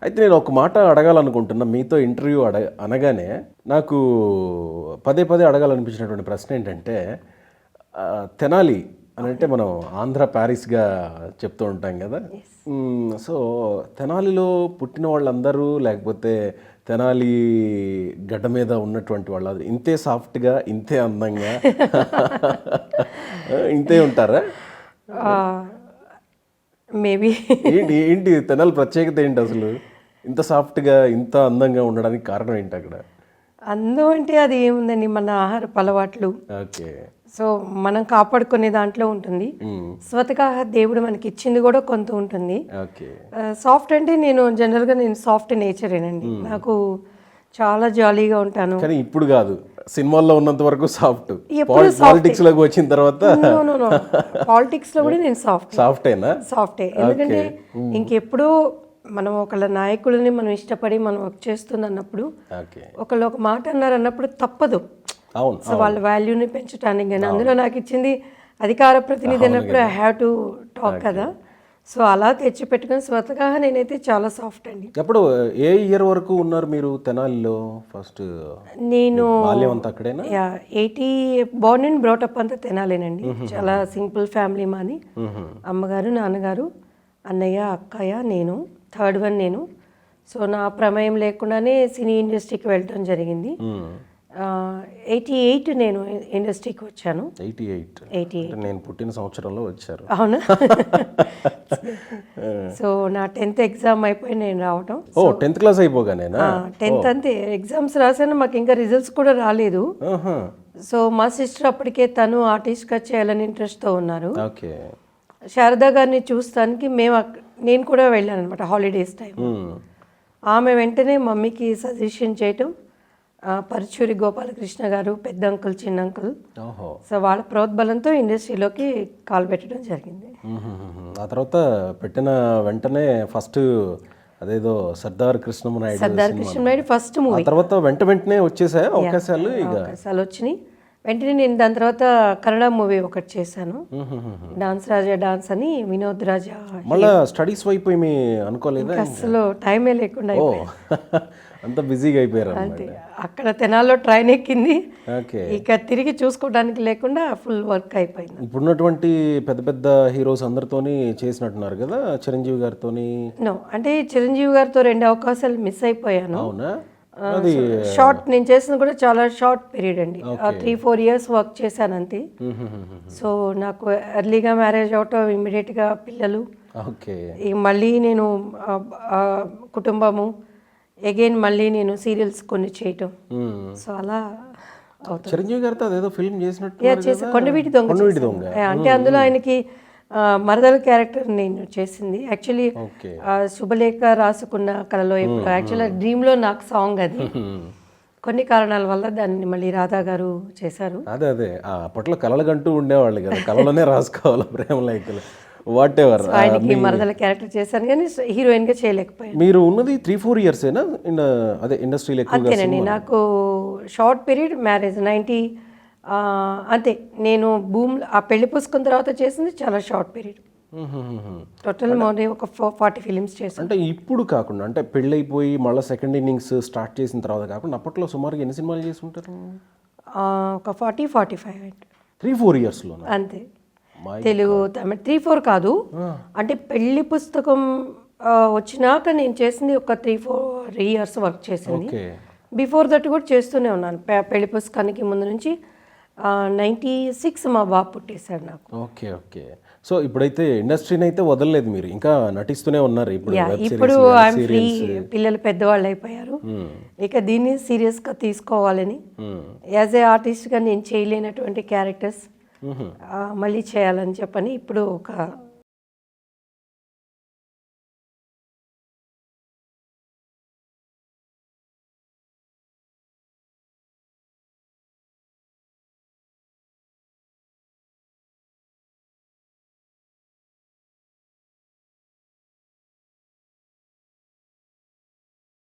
అయితే నేను ఒక మాట అడగాలనుకుంటున్నా మీతో ఇంటర్వ్యూ అనగానే నాకు పదే పదే అడగాలనిపించినటువంటి ప్రశ్న ఏంటంటే తెనాలి అని అంటే మనం ఆంధ్ర ప్యారిస్గా చెప్తూ ఉంటాం కదా. సో తెనాలిలో పుట్టిన వాళ్ళందరూ లేకపోతే తెనాలి గడ్డ మీద ఉన్నటువంటి వాళ్ళు ఇంతే సాఫ్ట్గా ఇంతే అందంగా ఇంతే ఉంటారా? మేబీ. ఏంటి ఏంటి తెనాలి ప్రత్యేకత ఏంటి అసలు? ఇంత సాఫ్ట్గా ఇంత అందంగా ఉండడానికి కారణం ఏంటి అక్కడ? అందం అంటే అది ఏముందండి, మన ఆహారపు అలవాట్లు. ఓకే. సో మనం కాపాడుకునే దాంట్లో ఉంటుంది. స్వతగా దేవుడు మనకి ఇచ్చింది కూడా కొంత ఉంటుంది. ఓకే. సాఫ్ట్ అంటే నేను జనరల్గా సాఫ్ట్ నేచరేనండి. నాకు చాలా జాలీగా ఉంటాను. కానీ ఇప్పుడు కాదు, సినిమాల్లో ఉన్నంత వరకు సాఫ్ట్. ఎప్పుడు పాలిటిక్స్ లోకి వచ్చిన తర్వాత పాలిటిక్స్ లో కూడా నేను సాఫ్టేనా? సాఫ్టే. ఎందుకంటే ఇంకెప్పుడు మనం ఒకళ్ళ నాయకుడిని మనం ఇష్టపడి మనం వర్క్ చేస్తుంది అన్నప్పుడు ఒకళ్ళు ఒక మాట అన్నారు అన్నప్పుడు తప్పదు. సో వాళ్ళ వాల్యూని పెంచడానికి. కానీ అందులో నాకు ఇచ్చింది అధికార ప్రతినిధి అన్నప్పుడు ఐ హ్యావ్ టు టాక్ కదా. సో అలా తెచ్చి పెట్టుకుని స్వతగా నేనైతే చాలా సాఫ్ట్ అండి. ఎప్పుడు ఏ ఇయర్ వరకు ఉన్నారు మీరు తెనాలిలో? ఫస్ట్ నేను 80 బోర్న్ అండ్ బ్రాటప్ అంతా తెనాలేనండి. చాలా సింపుల్ ఫ్యామిలీ మాది. అమ్మగారు, నాన్నగారు, అన్నయ్య, అక్కయ్య, నేను, థర్డ్ వన్ నేను. సో నా ప్రమేయం లేకుండానే సినీ ఇండస్ట్రీకి వెళ్ళడం జరిగింది. 88 నేను ఇండస్ట్రీకి వచ్చాను. 88 నేను పుట్టిన సంవత్సరంలో వచ్చారు. అవునా? సో నా 10th ఎగ్జామ్ అయిపోయి నేను రావటం. 10th class అయిపోగానేనా? 10th అంతే, ఎగ్జామ్స్ రాసాను, మాకు ఇంకా రిజల్ట్స్ కూడా రాలేదు. సో మా సిస్టర్ అప్పటికే తను ఆర్టిస్ట్గా చేయాలని ఇంట్రెస్ట్తో ఉన్నారు. శారదా గారిని చూస్తానికి నేను కూడా వెళ్ళాను అనమాట హాలిడేస్ టైం. ఆమె వెంటనే మమ్మీకి సజెషన్ చేయటం, పరుచూరి గోపాలకృష్ణ గారు, పెద్ద అంకుల్, చిన్న అంకుల్, సో వాళ్ళ ప్రోద్బలంతో ఇండస్ట్రీలోకి కాలు పెట్టడం జరిగింది. ఆ తర్వాత పెట్టిన వెంటనే ఫస్ట్ అదేదో సర్దార్ కృష్ణమనాయుడు ఫస్ట్ మూవీ, తర్వాత వెంటనే వచ్చేసాయి అవకాశాలు వచ్చినాయి. వెంటనే నేను దాని తర్వాత కన్నడ మూవీ ఒకటి చేశాను, డాన్స్ రాజా డాన్స్ అని, వినోద్ రాజా. మళ్ళీ స్టడీస్ వైపు ఏమి అనుకోలేదు? అసలు టైమే లేకుండా అంత బిజీగా అయిపోయారు. అంతే, అక్కడ తెనాల్లో ట్రైన్ ఎక్కింది, ఇక తిరిగి చూసుకోవడానికి లేకుండా ఫుల్ వర్క్ అయిపోయింది. ఇప్పుడున్నటువంటి పెద్ద పెద్ద హీరోస్ అందరితోని చేసినట్టున్నారు కదా, చిరంజీవి గారితోని? నో, అంటే చిరంజీవి గారితో 2 అవకాశాలు మిస్ అయిపోయాను. అవునా? షార్ట్ నేను చేసిన కూడా చాలా షార్ట్ పీరియడ్ అండి, 3-4 years వర్క్ చేశాను అంతే. సో నాకు ఎర్లీగా మ్యారేజ్ అవటం, ఇమ్మీడియట్గా పిల్లలు, మళ్ళీ నేను కుటుంబము, అగైన్ మళ్ళీ నేను సీరియల్స్ కొన్ని చేయటం. సో అలా చిరంజీవి గారితో అదేదో ఫిల్మ్ చేసి కొండవీటి దొంగ, అంటే అందులో ఆయనకి మరదల క్యారెక్టర్ నేను చేసింది. యాక్చువల్లీ శుభలేఖ రాసుకున్న కళలో, యాక్చువల్గా డ్రీమ్లో నాకు సాంగ్ అది. కొన్ని కారణాల వల్ల దాన్ని మళ్ళీ రాధా గారు చేశారు. అదే అప్పట్లో కళలుగంటూ ఉండేవాళ్ళు కదా, కళలోనే రాసుకోవాలి ప్రేమ లేఖలు, వాట్ ఎవర్. ఆయనకి మరదల క్యారెక్టర్ చేశాను కానీ హీరోయిన్ గా చేయలేకపోయాను. మీరు ఉన్నది 3-4 years అదే ఇండస్ట్రీలో? అంతేనండి, నాకు షార్ట్ పీరియడ్, మ్యారేజ్ 90 అంతే. నేను ఆ పెళ్లి పుసుకున్న తర్వాత చేసింది చాలా షార్ట్ పీరియడ్. టోటల్ ఒక 40 ఫిలిమ్స్ చేశాను. అంటే ఇప్పుడు కాకుండా, అంటే పెళ్ళైపోయి మళ్ళీ సెకండ్ ఇన్నింగ్స్ స్టార్ట్ చేసిన తర్వాత కాకుండా అప్పట్లో సుమారుగా ఎన్ని సినిమాలు చేసి ఉంటారు? ఒక 40-45 3-4 yearsలో అంతే. తెలుగు, తమిళ 3-4 కాదు, అంటే పెళ్లి పుస్తకం వచ్చినాక నేను చేసింది ఒక 3-4 years వర్క్ చేసింది. బిఫోర్ దట్ కూడా చేస్తూనే ఉన్నాను. పెళ్లి పుస్తకానికి ముందు నుంచి 96 మా బాబు పుట్టేశాడు నాకు. ఓకే. సో ఇప్పుడైతే ఇండస్ట్రీని అయితే వదలలేదు మీరు, ఇంకా నటిస్తూనే ఉన్నారు. ఇప్పుడు ఐఎమ్ ఫ్రీ, పిల్లలు పెద్దవాళ్ళు అయిపోయారు, ఇక దీన్ని సీరియస్గా తీసుకోవాలని, యాజ్ ఏ ఆర్టిస్ట్గా నేను చేయలేనటువంటి క్యారెక్టర్స్ మళ్ళీ చేయాలని చెప్పని ఇప్పుడు ఒక